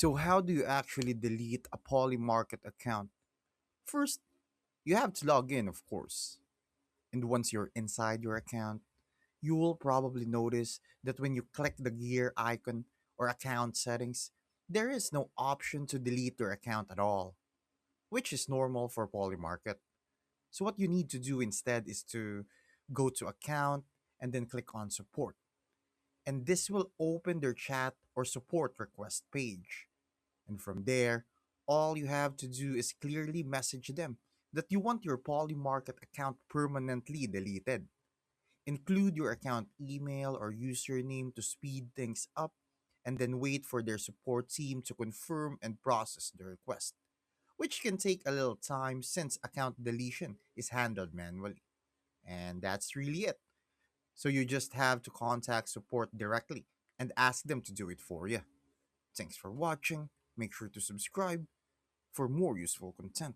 So, how do you actually delete a Polymarket account? First, you have to log in, of course. And once you're inside your account, you will probably notice that when you click the gear icon or account settings, there is no option to delete your account at all, which is normal for Polymarket. So, what you need to do instead is to go to account and then click on support. And this will open their chat or support request page. And from there, all you have to do is clearly message them that you want your Polymarket account permanently deleted. Include your account email or username to speed things up, and then wait for their support team to confirm and process the request, which can take a little time since account deletion is handled manually. And that's really it. So you just have to contact support directly and ask them to do it for you. Thanks for watching. Make sure to subscribe for more useful content.